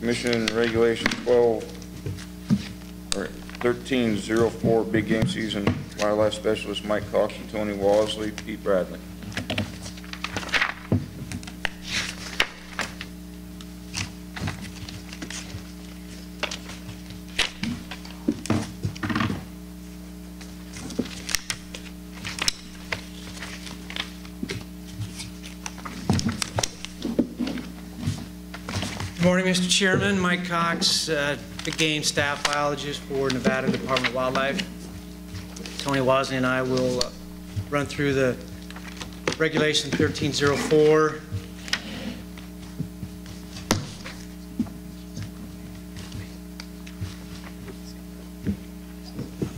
Commission Regulation 1304, Big Game Season, Wildlife Specialist Mike Cox and Tony Wasley, Pete Bradley. Good morning, Mr. Chairman. Mike Cox, Big Game Staff Biologist for Nevada Department of Wildlife. Tony Wasley and I will run through the Regulation 1304.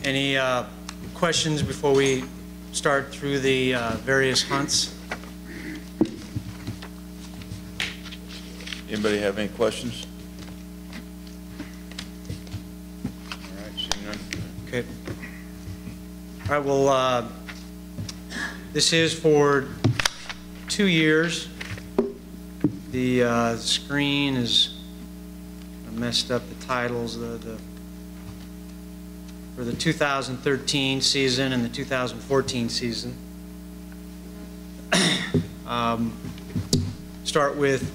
Any questions before we start through the various hunts? Anybody have any questions? All right, seeing none. Okay. All right, well, this is for 2 years. The screen is messed up, the titles, for the 2013 season and the 2014 season. Start with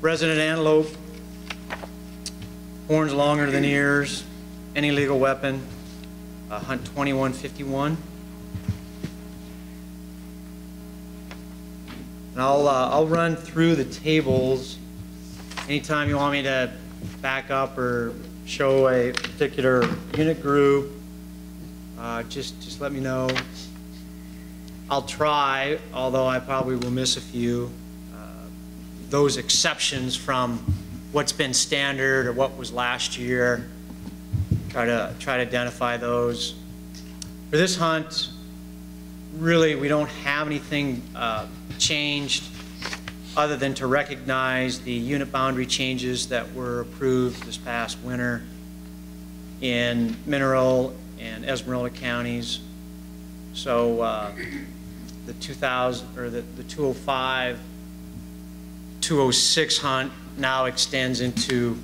resident antelope, horns longer than ears, any legal weapon, hunt 2151. And I'll run through the tables. Anytime you want me to back up or show a particular unit group, just let me know. I'll try, although I probably will miss a few. Those exceptions from what's been standard or what was last year, try to identify those. For this hunt, really we don't have anything changed other than to recognize the unit boundary changes that were approved this past winter in Mineral and Esmeralda counties. So the 2000 or the 205 206 hunt now extends into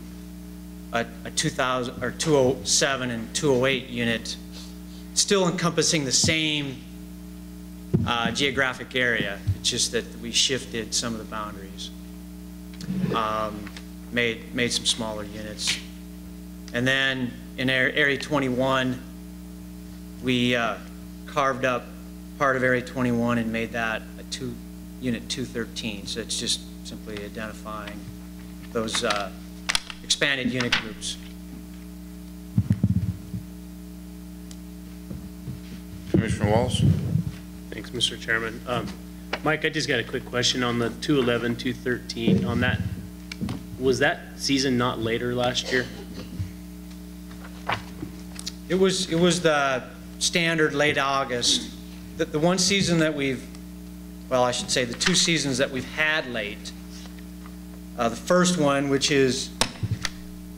a 2000 or 207 and 208 unit, still encompassing the same geographic area. It's just that we shifted some of the boundaries, made some smaller units, and then in Area 21 we carved up part of Area 21 and made that a unit 213. So it's just simply identifying those expanded unit groups. Commissioner Wallace. Thanks, Mr. Chairman. Mike, I just got a quick question on the 211, 213. On that, was that season not later last year? It was the standard late August. The one season that we've, well, I should say the 2 seasons that we've had late. The first one, which is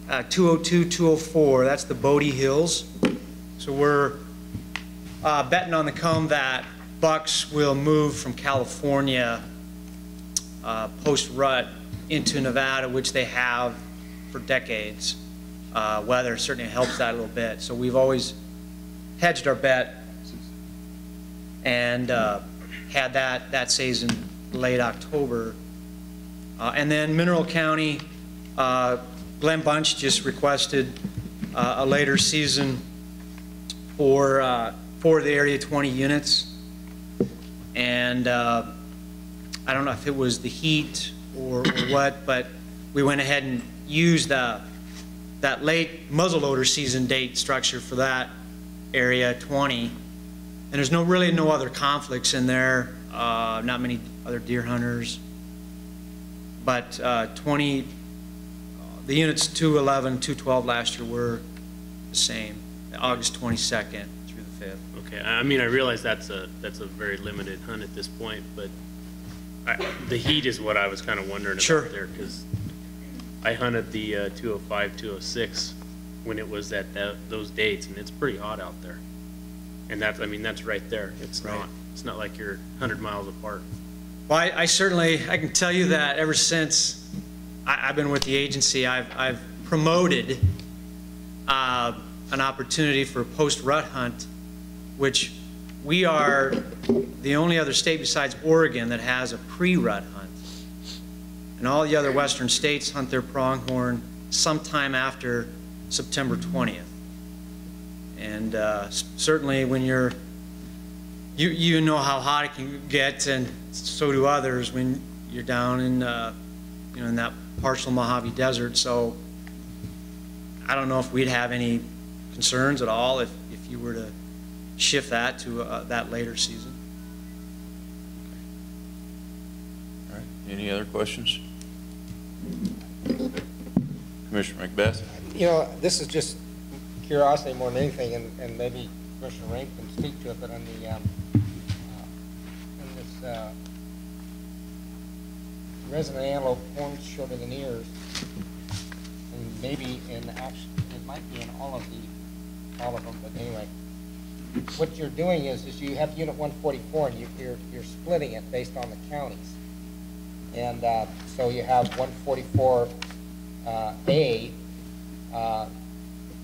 202, 204, that's the Bodie Hills. So we're betting on the come that bucks will move from California post-rut into Nevada, which they have for decades. Weather certainly helps that a little bit. So we've always hedged our bet and had that season late October. And then Mineral County, Glenn Bunch just requested a later season for the Area 20 units. And I don't know if it was the heat or what, but we went ahead and used that late muzzleloader season date structure for that Area 20. And there's really no other conflicts in there, not many other deer hunters. But the units 211, 212 last year were the same, August 22nd through the 5th. Okay, I mean, I realize that's a very limited hunt at this point, but the heat is what I was kind of wondering about there, because I hunted the 205, 206 when it was at those dates, and it's pretty hot out there. And that's, I mean, that's right there. It's not like you're 100 miles apart. Well, I certainly can tell you that ever since I've been with the agency, I've promoted an opportunity for post-rut hunt, which we are the only other state besides Oregon that has a pre-rut hunt. And all the other western states hunt their pronghorn sometime after September 20th. And certainly when you know how hot it can get, and so do others when you're down in in that partial Mojave Desert. So I don't know if we'd have any concerns at all if you were to shift that to that later season. All right, any other questions? Commissioner Macbeth? You know, this is just curiosity more than anything, and maybe Commissioner Rank can speak to it, but on the in this resident antelope horns shorter than ears, and maybe in action, it might be in all of them, but anyway, what you're doing is you have Unit 144, and you're splitting it based on the counties, and so you have 144 A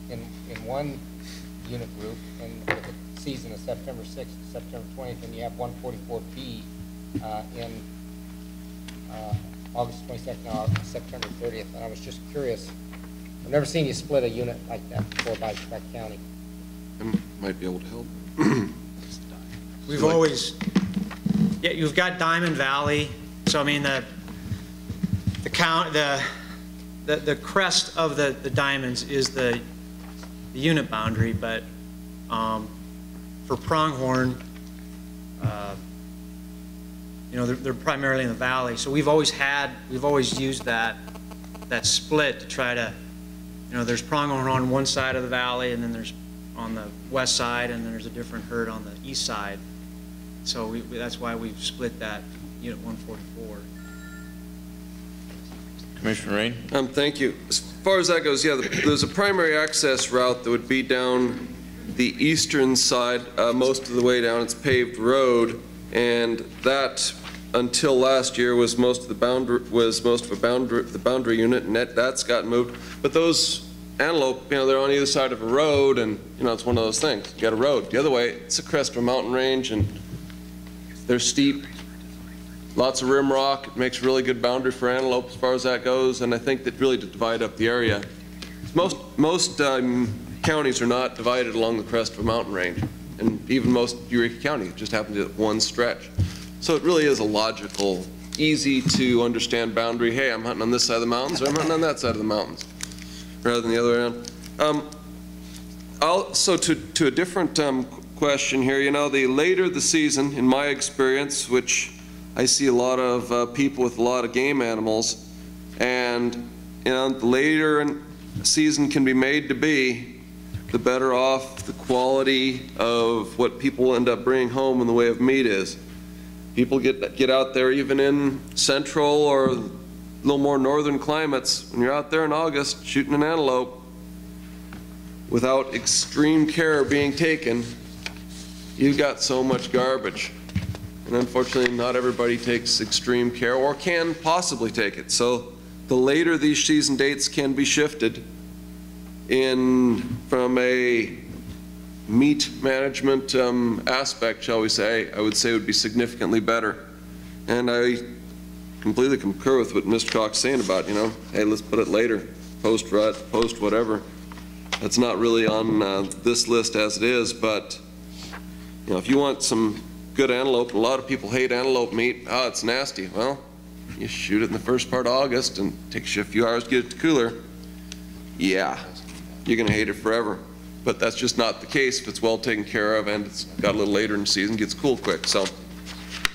in one unit group, and with the season of September 6th to September 20th, and you have 144B in August 22nd to September 30th. And I was just curious. I've never seen you split a unit like that before by county. I might be able to help. We've always, yeah, you've got Diamond Valley. So I mean the crest of the diamonds is the unit boundary, but for pronghorn, they're primarily in the valley. So we've always used that split to try to, there's pronghorn on one side of the valley, and then there's on the west side, and then there's a different herd on the east side. So that's why we've split that Unit 144. Commissioner Rain? Thank you. As far as that goes, yeah, there's a primary access route that would be down the eastern side, most of the way down. It's paved road, and that until last year was most of the boundary unit, and that's gotten moved. But those antelope, they're on either side of a road, and it's one of those things. You got a road. The other way, it's a crest of a mountain range, and they're steep. Lots of rim rock. It makes a really good boundary for antelope as far as that goes, and I think that really to divide up the area. Most counties are not divided along the crest of a mountain range, and even most Eureka County just happens at one stretch. So it really is a logical, easy to understand boundary. Hey, I'm hunting on this side of the mountains, or I'm hunting on that side of the mountains, rather than the other way around. Also, to a different question here, the later the season, in my experience, which I see a lot of people with a lot of game animals, and the later a season can be made to be, the better off the quality of what people end up bringing home in the way of meat is. People get out there even in central or a little more northern climates. When you're out there in August shooting an antelope without extreme care being taken, you've got so much garbage. And unfortunately, not everybody takes extreme care or can possibly take it. So the later these season dates can be shifted from a meat management aspect, shall we say, I would say would be significantly better. And I completely concur with what Mr. Cox is saying about, hey, let's put it later, post-rut, post-whatever. That's not really on this list as it is, but if you want some good antelope, a lot of people hate antelope meat. Oh, it's nasty. Well, you shoot it in the first part of August and it takes you a few hours to get it to cooler. Yeah, you're going to hate it forever. But that's just not the case if it's well taken care of and it's got a little later in the season, gets cool quick. So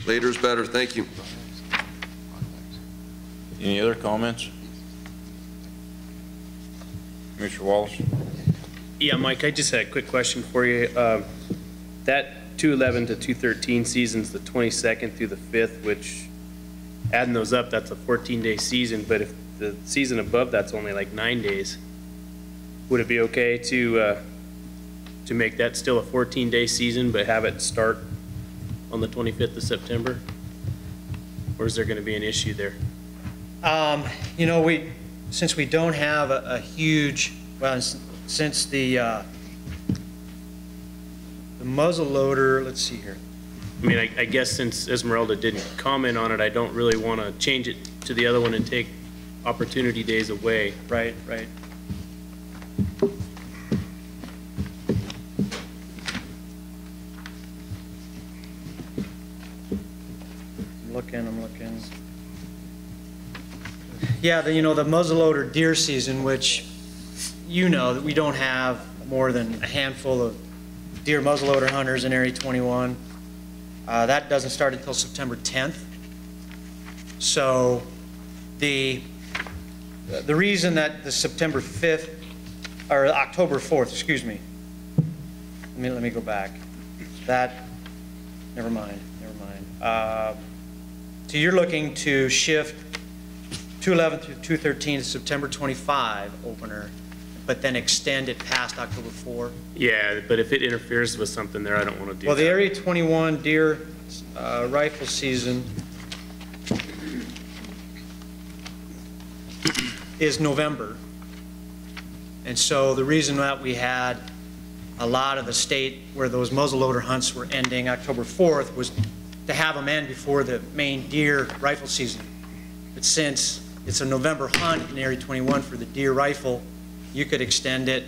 later is better. Thank you. Any other comments? Commissioner Wallace? Yeah, Mike, I just had a quick question for you. That 211 to 213 season's the 22nd through the 5th, which adding those up, that's a 14-day season. But if the season above that's only like 9 days, would it be okay to make that still a 14-day season, but have it start on the 25th of September? Or is there going to be an issue there? You know, since we don't have a huge, well, since the muzzle loader, let's see here. I mean, I guess since Esmeralda didn't comment on it, I don't really want to change it to the other one and take opportunity days away. Right, right. I'm looking. Yeah, you know, the muzzleloader deer season, which, you know, that we don't have more than a handful of deer muzzleloader hunters in Area 21. That doesn't start until September 10th. So the reason that the September 5th, or October 4th, excuse me. Let me go back. Never mind. So you're looking to shift 211 through 213 to September 25 opener, but then extend it past October 4? Yeah, but if it interferes with something there, I don't want to do that. Well, the Area 21 deer rifle season is November. And so the reason that we had a lot of the state where those muzzleloader hunts were ending October 4th was to have them end before the main deer rifle season. But since it's a November hunt in Area 21 for the deer rifle, you could extend it,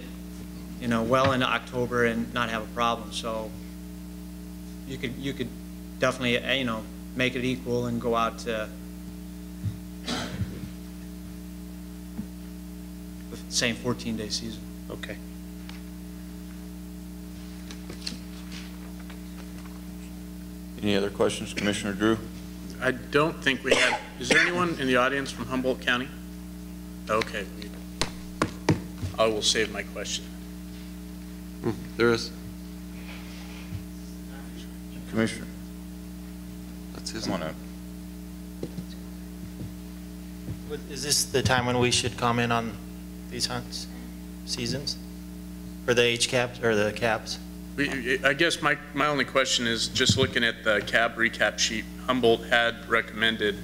you know, well into October and not have a problem. So you could definitely, you know, make it equal and go out to the same 14-day season. Okay. Any other questions, Commissioner Drew? I don't think we have. Is there anyone in the audience from Humboldt County? Okay. I will save my question. There is. Commissioner, That's his. come on up. Is this the time when we should comment on these hunts, seasons? For the H-caps or the caps? I guess my only question is, just looking at the cab recap sheet, Humboldt had recommended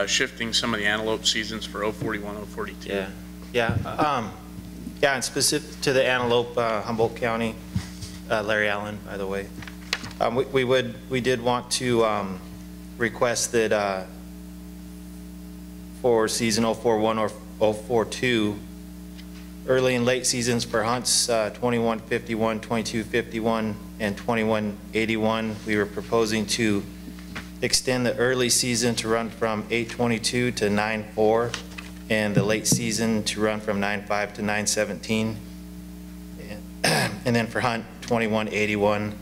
shifting some of the antelope seasons for 041, 042. Yeah, and specific to the antelope, Humboldt County, Larry Allen, by the way. We did want to request that for season 041 or 042, early and late seasons for hunts 2151, 2251, and 2181, we were proposing to extend the early season to run from 822 to 94, and the late season to run from 95 to 917. And then for hunt 2181,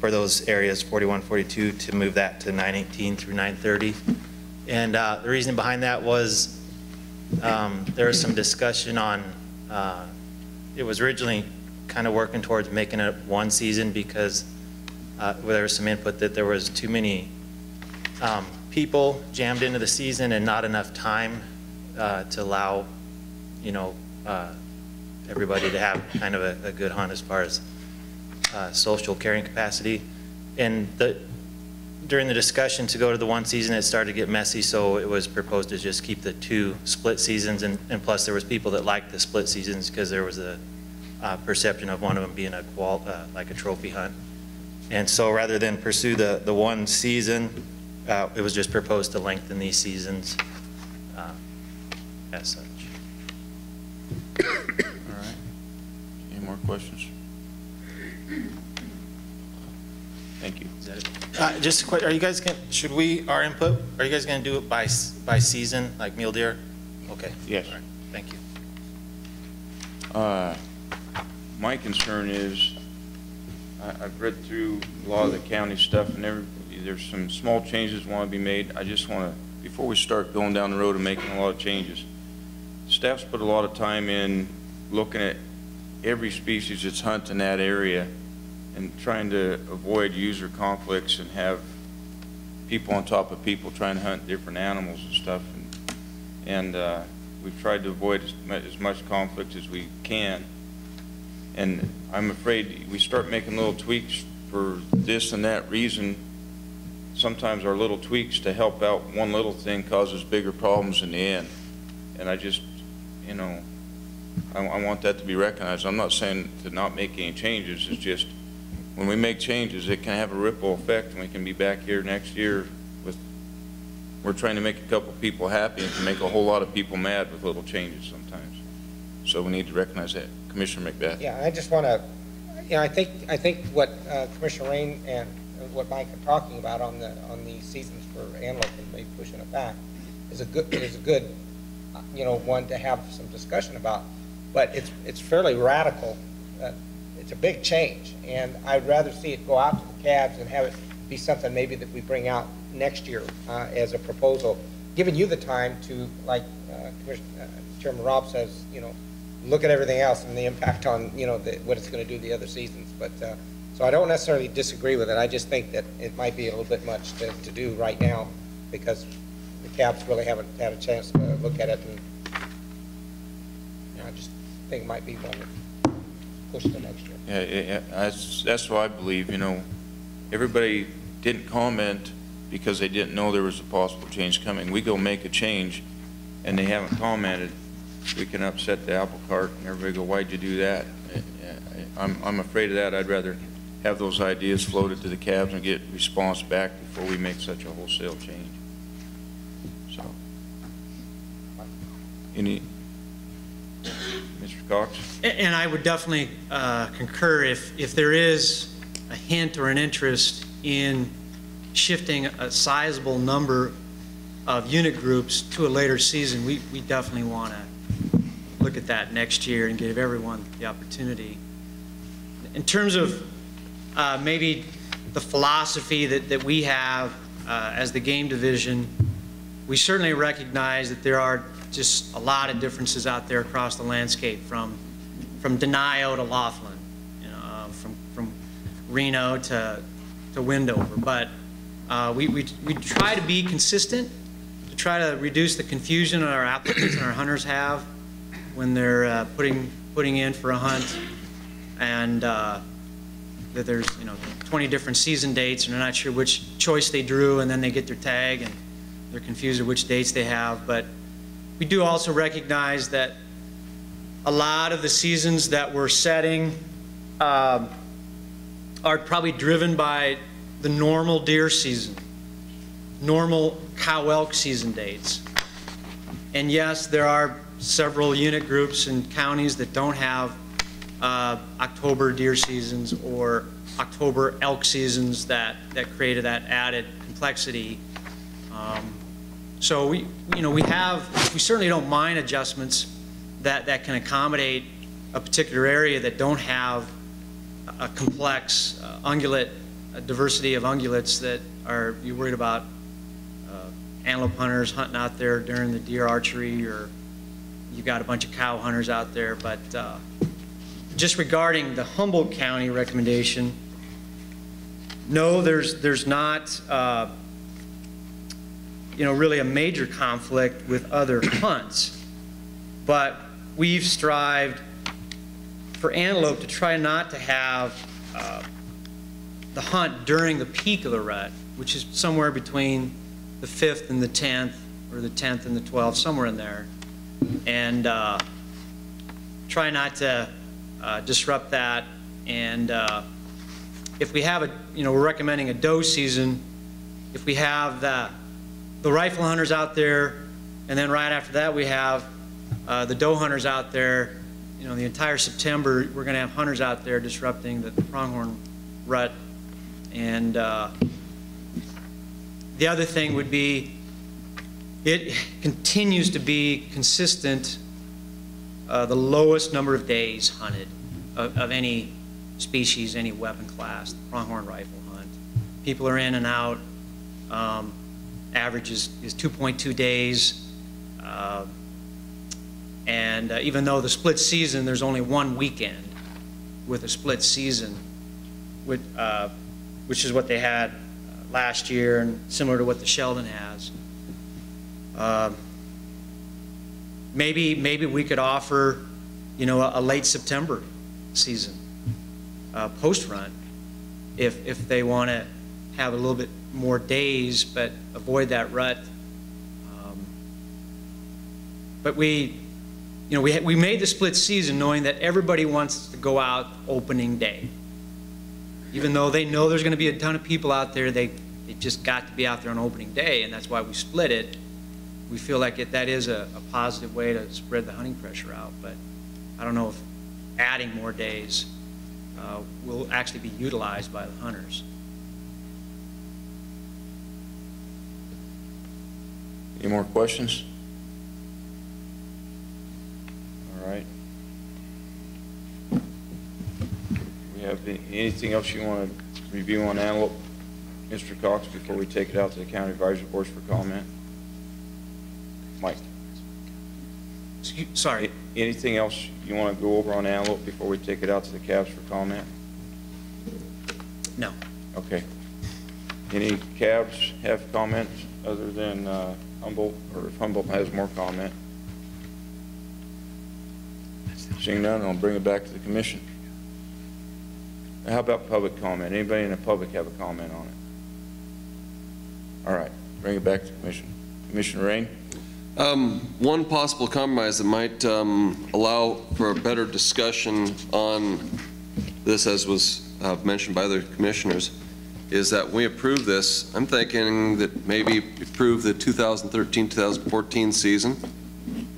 for those areas 41, 42, to move that to 918 through 930. And the reason behind that was there was some discussion on it was originally kind of working towards making it one season because there was some input that there was too many people jammed into the season and not enough time to allow, you know, everybody to have kind of a good hunt as far as social carrying capacity. And during the discussion to go to the one season, it started to get messy, so it was proposed to just keep the two split seasons, and plus there was people that liked the split seasons because there was a perception of one of them being like a trophy hunt. And so rather than pursue the one season, it was just proposed to lengthen these seasons as such. All right. Any more questions? Thank you. Is that it? Just a quick, are you guys going to, our input, are you guys going to do it by season, like mule deer? Okay. Yes. All right. Thank you. My concern is, I've read through a lot of the county stuff, and there's some small changes want to be made. I just want to, before we start going down the road and making a lot of changes, staff's put a lot of time in looking at every species that's hunted in that area and trying to avoid user conflicts and have people on top of people trying to hunt different animals and stuff. And we've tried to avoid as much conflict as we can. And I'm afraid we start making little tweaks for this and that reason, sometimes our little tweaks to help out one little thing causes bigger problems in the end. And I just, you know, I want that to be recognized. I'm not saying to not make any changes. It's just when we make changes, it can have a ripple effect, and we can be back here next year with, we're trying to make a couple people happy and can make a whole lot of people mad with little changes sometimes. So we need to recognize that. Commissioner McBeth. Yeah, I just want to, you know, I think what Commissioner Rain and what Mike are talking about on the seasons for antelope and maybe pushing it back is a good, you know, one to have some discussion about. But it's fairly radical. It's a big change, and I'd rather see it go out to the cabs and have it be something maybe that we bring out next year as a proposal, giving you the time to, like Chairman Robb says, you know, look at everything else and the impact on, you know, what it's going to do the other seasons. But so I don't necessarily disagree with it. I just think that it might be a little bit much to do right now because the cabs really haven't had a chance to look at it, and I just think it might be one to push to next year. Yeah, that's what I believe. You know, everybody didn't comment because they didn't know there was a possible change coming. We go make a change, and they haven't commented. We can upset the apple cart, and everybody go, "Why'd you do that?" I'm afraid of that. I'd rather have those ideas floated to the cabs and get response back before we make such a wholesale change. So, any, Mr. Cox? And I would definitely concur if there is a hint or an interest in shifting a sizable number of unit groups to a later season, we definitely want to look at that next year and give everyone the opportunity. In terms of maybe the philosophy that we have as the game division, we certainly recognize that there are just a lot of differences out there across the landscape, from Denio to Laughlin, you know, from Reno to Windover. But we try to be consistent, to try to reduce the confusion our applicants and our hunters have when they're putting in for a hunt, and that there's, you know, 20 different season dates and they're not sure which choice they drew, and then they get their tag and they're confused with which dates they have. But we do also recognize that a lot of the seasons that we're setting are probably driven by the normal deer season, normal cow elk season dates. And yes, there are several unit groups and counties that don't have October deer seasons or October elk seasons that created that added complexity. So we certainly don't mind adjustments that can accommodate a particular area that don't have a complex ungulate, a diversity of ungulates that are, you're worried about antelope hunters hunting out there during the deer archery, or you've got a bunch of cow hunters out there. But just regarding the Humboldt County recommendation, no, there's not really a major conflict with other hunts, but we've strived for antelope to try not to have the hunt during the peak of the rut, which is somewhere between the 5th and the 10th, or the 10th and the 12th, somewhere in there, and try not to disrupt that. And if we have we're recommending a doe season. If we have the rifle hunters out there, and then right after that we have the doe hunters out there, the entire September we're going to have hunters out there disrupting the pronghorn rut. And the other thing would be, it continues to be consistent, the lowest number of days hunted of any species, any weapon class, the pronghorn rifle hunt. People are in and out. Average is 2.2 days. And even though the split season, there's only one weekend with a split season, which is what they had last year and similar to what the Sheldon has. Maybe we could offer, a late September season post run, if they want to have a little bit more days, but avoid that rut. But we made the split season knowing that everybody wants to go out opening day. Even though they know there's going to be a ton of people out there, they just got to be out there on opening day, and that's why we split it. We feel like that is a positive way to spread the hunting pressure out, but I don't know if adding more days will actually be utilized by the hunters. Any more questions? All right. We have anything else you want to review on antelope, Mr. Cox, before we take it out to the county advisory boards for comment? Mike? Sorry. Anything else you want to go over on antelope before we take it out to the cabs for comment? No. Okay. Any cabs have comments other than Humboldt, or if Humboldt has more comment? Seeing none, I'll bring it back to the commission. Now, how about public comment? Anybody in the public have a comment on it? All right, bring it back to the commission. Commissioner Rain? One possible compromise that might allow for a better discussion on this, as was mentioned by other commissioners, is that when we approve this, I'm thinking that maybe approve the 2013-2014 season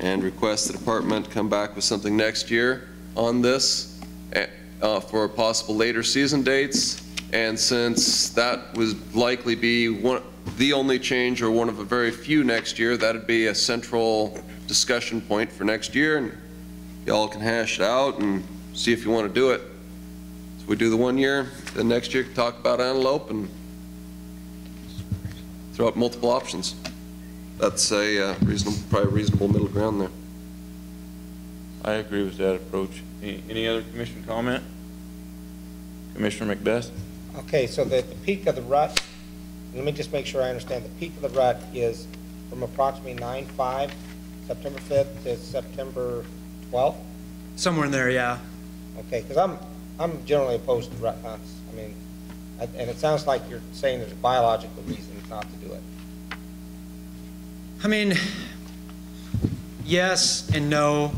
and request the department come back with something next year on this for possible later season dates. And since that would likely be the only change, or one of a very few next year, that'd be a central discussion point for next year, and y'all can hash it out and see if you want to do it. So we do the 1 year, then next year talk about antelope and throw out multiple options. That's a probably reasonable middle ground there. I agree with that approach. Any other commission comment? Commissioner Macbeth? Okay, so the peak of the rut, let me just make sure I understand. The peak of the rut is from approximately 9/5, September 5th to September 12th? Somewhere in there, yeah. Okay, because I'm generally opposed to rut hunts. I mean, and it sounds like you're saying there's a biological reason not to do it. I mean, yes and no.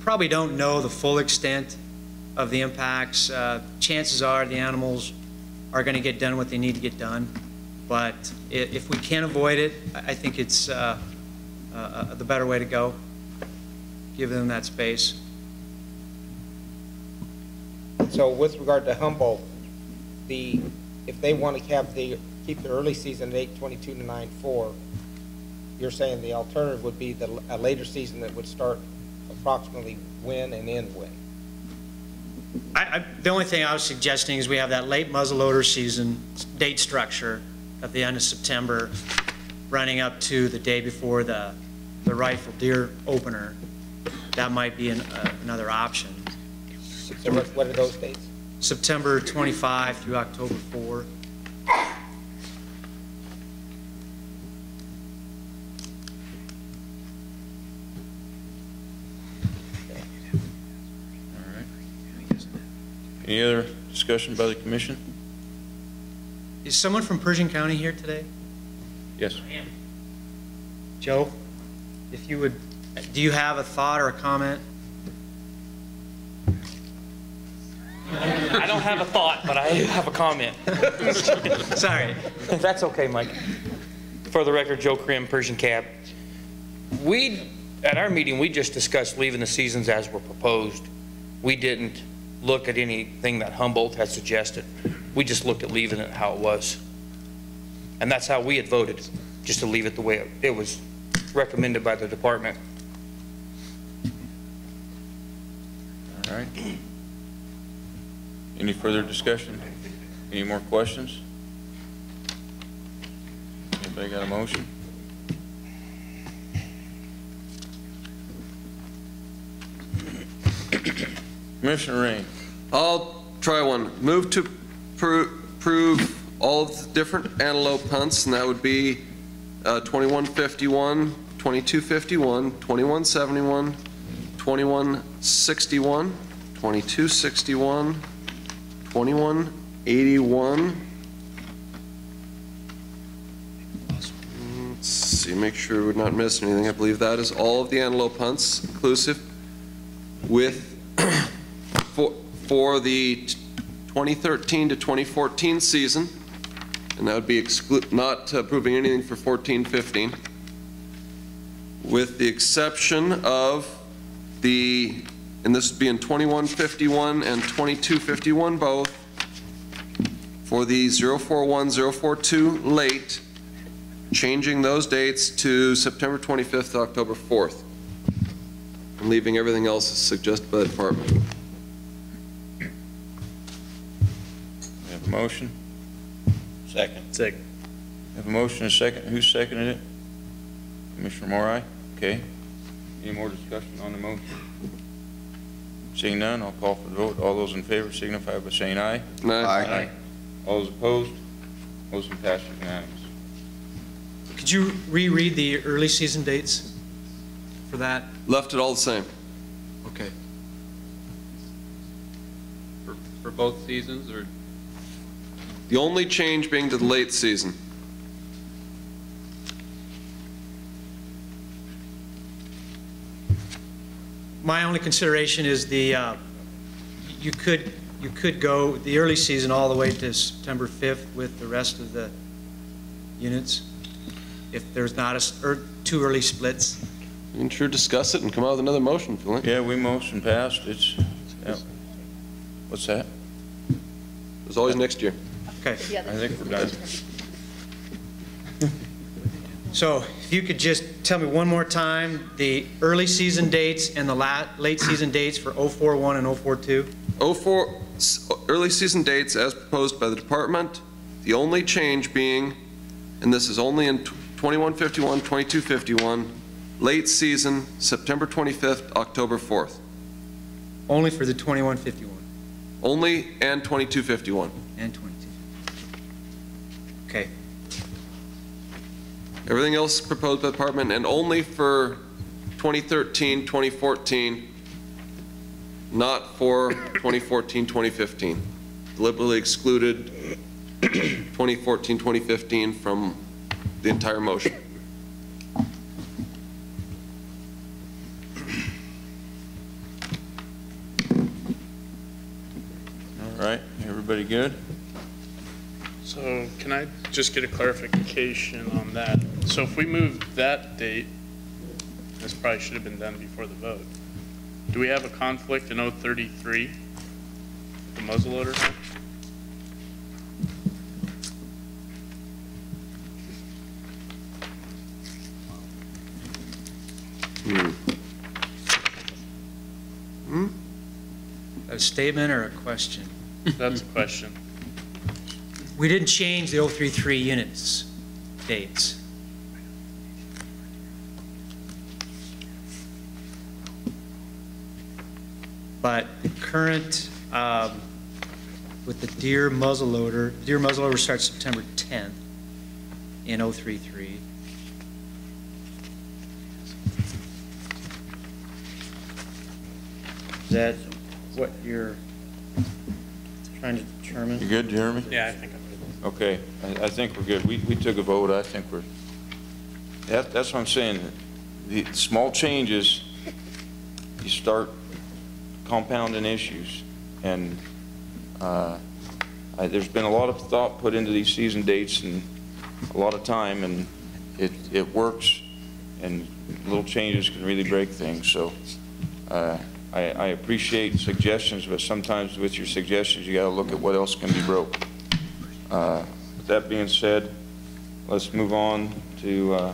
Probably don't know the full extent of the impacts. Chances are the animals are going to get done what they need to get done. But if we can avoid it, I think it's the better way to go. Give them that space. So with regard to Humboldt, if they want to keep the early season at 8/22 to 9/4, you're saying the alternative would be a later season that would start approximately when and end when? The only thing I was suggesting is we have that late muzzleloader season date structure at the end of September, running up to the day before the rifle deer opener. That might be another option. So what are those dates? September 25 through October 4. Any other discussion by the commission? Is someone from Pershing County here today? Yes. I am. Joe, if you would, do you have a thought or a comment? I don't have a thought, but I have a comment. Sorry. That's okay, Mike. For the record, Joe Krim, Persian Cab. At our meeting, we just discussed leaving the seasons as were proposed. We didn't look at anything that Humboldt had suggested. We just looked at leaving it how it was. And that's how we had voted, just to leave it the way it was recommended by the department. All right. Any further discussion? Any more questions? Anybody got a motion? Commissioner Rain. I'll try one. Move to approve all of the different antelope hunts, and that would be 2151, 2251, 2171, 2161, 2261, 2181, make sure we're not missing anything. I believe that is all of the antelope hunts inclusive with, for the 2013 to 2014 season, and that would be not approving anything for 14-15, with the exception of the, and this would be in 21-51 and 22-51 both, for the 041-042 late, changing those dates to September 25th to October 4th, and leaving everything else as suggested by the department. We have a motion? Second. We have a motion and a second. Who seconded it? Commissioner Morai? Okay. Any more discussion on the motion? Seeing none, I'll call for the vote. All those in favor signify by saying aye. Aye. All those opposed? Motion passes unanimous. Could you reread the early season dates for that? Left it all the same. Okay. For both seasons, or? The only change being to the late season. My only consideration is the, you could go the early season all the way to September 5th with the rest of the units, if there's not two early splits. We can sure discuss it and come out with another motion if you like. Yeah, we motion passed. It's, yeah. What's that? There's always next year. Okay. I think we're done. So if you could just tell me one more time the early season dates and the late season dates for 041 and 042. 04 early season dates as proposed by the department. The only change being, and this is only in 21-51, 22-51, late season, September 25th, October 4th. Only for the 21-51 Only, and 22-51. and 22. Okay. Everything else proposed by the department, and only for 2013, 2014, not for 2014, 2015. Deliberately excluded 2014, 2015 from the entire motion. All right, everybody good? So can I just get a clarification on that? So if we move that date, this probably should have been done before the vote. Do we have a conflict in 033, the muzzleloader? A statement or a question? That's a question. We didn't change the 033 units dates. But the current, with the deer muzzleloader starts September 10th in 033. Is that what you're trying to determine? You good, Jeremy? Yeah, I think I'm good. Okay, I think we're good. We took a vote. I think we're, that's what I'm saying. The small changes, you start compounding issues. And there's been a lot of thought put into these season dates and a lot of time, and it works, and little changes can really break things. So I appreciate suggestions, but sometimes with your suggestions, you got to look at what else can be broke. With that being said, let's move on to